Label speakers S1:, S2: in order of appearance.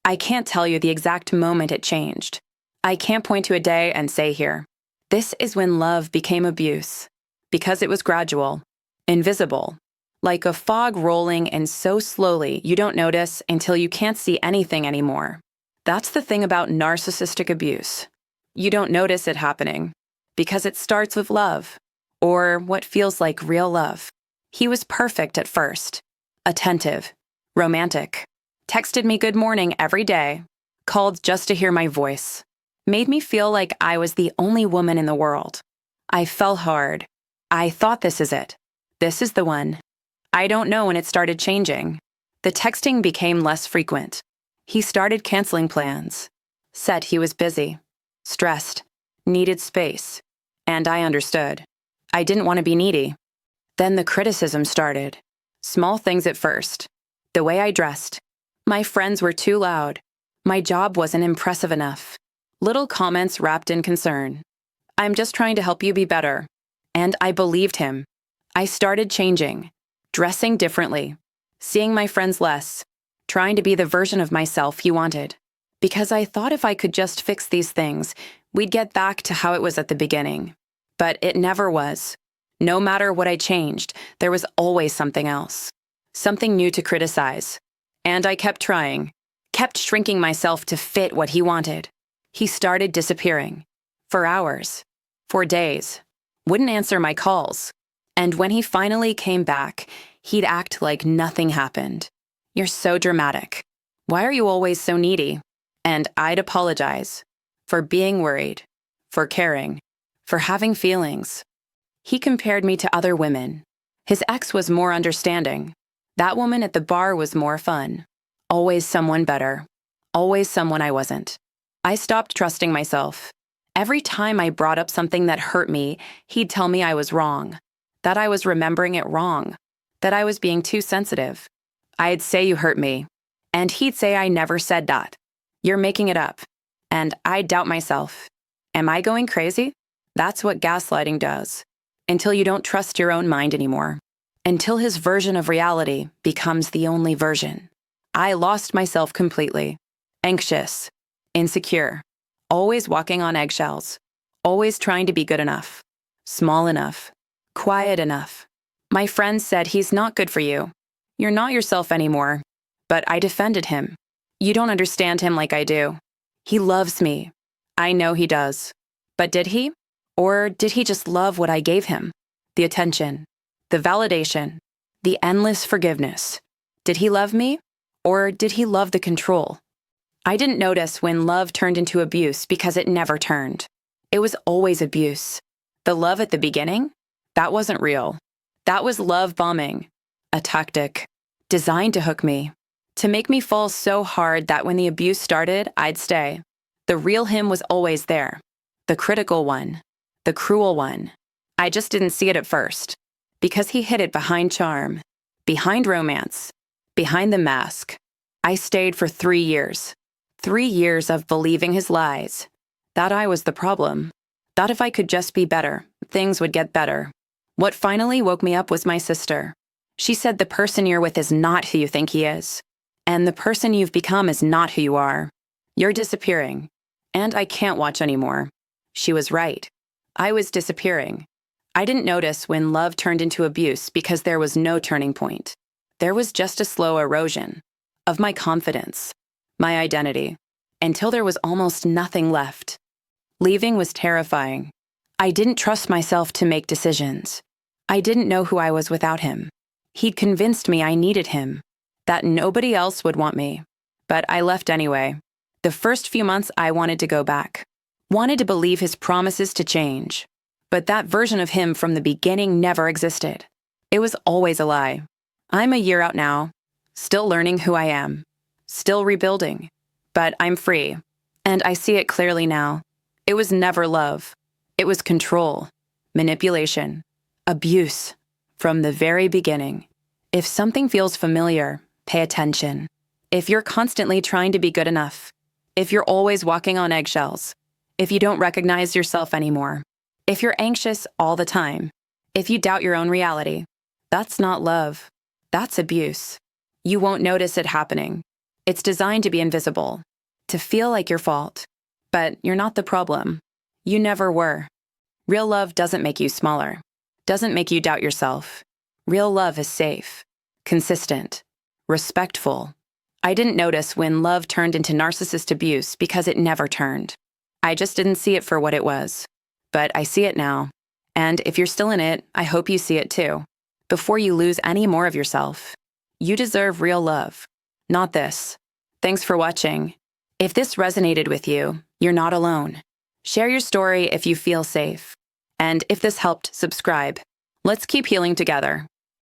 S1: I can't tell you the exact moment it changed. I can't point to a day and say here, this is when love became abuse, because it was gradual, invisible, like a fog rolling and so slowly you don't notice until you can't see anything anymore. That's the thing about narcissistic abuse. You don't notice it happening because it starts with love, or what feels like real love. He was perfect at first, attentive, romantic, texted me good morning every day, called just to hear my voice, made me feel like I was the only woman in the world. I fell hard. I thought this is it. This is the one. I don't know when it started changing. The texting became less frequent. He started canceling plans, said he was busy, stressed, needed space, and I understood. I didn't want to be needy. Then the criticism started. Small things at first. The way I dressed. My friends were too loud. My job wasn't impressive enough. Little comments wrapped in concern. I'm just trying to help you be better. And I believed him. I started changing, dressing differently, seeing my friends less, trying to be the version of myself he wanted. Because I thought if I could just fix these things, we'd get back to how it was at the beginning. But it never was. No matter what I changed, there was always something else. Something new to criticize. And I kept trying, kept shrinking myself to fit what he wanted. He started disappearing. For hours. For days. Wouldn't answer my calls. And when he finally came back, he'd act like nothing happened. You're so dramatic. Why are you always so needy? And I'd apologize. For being worried. For caring. For having feelings. He compared me to other women. His ex was more understanding. That woman at the bar was more fun. Always someone better. Always someone I wasn't. I stopped trusting myself. Every time I brought up something that hurt me, he'd tell me I was wrong. That I was remembering it wrong. That I was being too sensitive. I'd say you hurt me. And he'd say I never said that. You're making it up. And I'd doubt myself. Am I going crazy? That's what gaslighting does. Until you don't trust your own mind anymore. Until his version of reality becomes the only version. I lost myself completely. Anxious. Insecure. Always walking on eggshells. Always trying to be good enough. Small enough. Quiet enough. My friends said he's not good for you. You're not yourself anymore. But I defended him. You don't understand him like I do. He loves me. I know he does. But did he? Or did he just love what I gave him? The attention, the validation, the endless forgiveness. Did he love me? Or did he love the control? I didn't notice when love turned into abuse because it never turned. It was always abuse. The love at the beginning? That wasn't real. That was love bombing. A tactic. Designed to hook me. To make me fall so hard that when the abuse started, I'd stay. The real him was always there. The critical one. The cruel one. I just didn't see it at first. Because he hid it behind charm. Behind romance. Behind the mask. I stayed for 3 years. 3 years of believing his lies. That I was the problem. That if I could just be better, things would get better. What finally woke me up was my sister. She said the person you're with is not who you think he is. And the person you've become is not who you are. You're disappearing. And I can't watch anymore. She was right. I was disappearing. I didn't notice when love turned into abuse because there was no turning point. There was just a slow erosion of my confidence, my identity, until there was almost nothing left. Leaving was terrifying. I didn't trust myself to make decisions. I didn't know who I was without him. He'd convinced me I needed him, that nobody else would want me. But I left anyway. The first few months I wanted to go back. Wanted to believe his promises to change. But that version of him from the beginning never existed. It was always a lie. I'm a year out now, still learning who I am, still rebuilding. But I'm free, and I see it clearly now. It was never love. It was control, manipulation, abuse, from the very beginning. If something feels familiar, pay attention. If you're constantly trying to be good enough, if you're always walking on eggshells, if you don't recognize yourself anymore, if you're anxious all the time, if you doubt your own reality, that's not love. That's abuse. You won't notice it happening. It's designed to be invisible, to feel like your fault. But you're not the problem. You never were. Real love doesn't make you smaller, doesn't make you doubt yourself. Real love is safe, consistent, respectful. I didn't notice when love turned into narcissist abuse because it never turned. I just didn't see it for what it was. But I see it now. And if you're still in it, I hope you see it too. Before you lose any more of yourself. You deserve real love, not this. Thanks for watching. If this resonated with you, you're not alone. Share your story if you feel safe. And if this helped, subscribe. Let's keep healing together.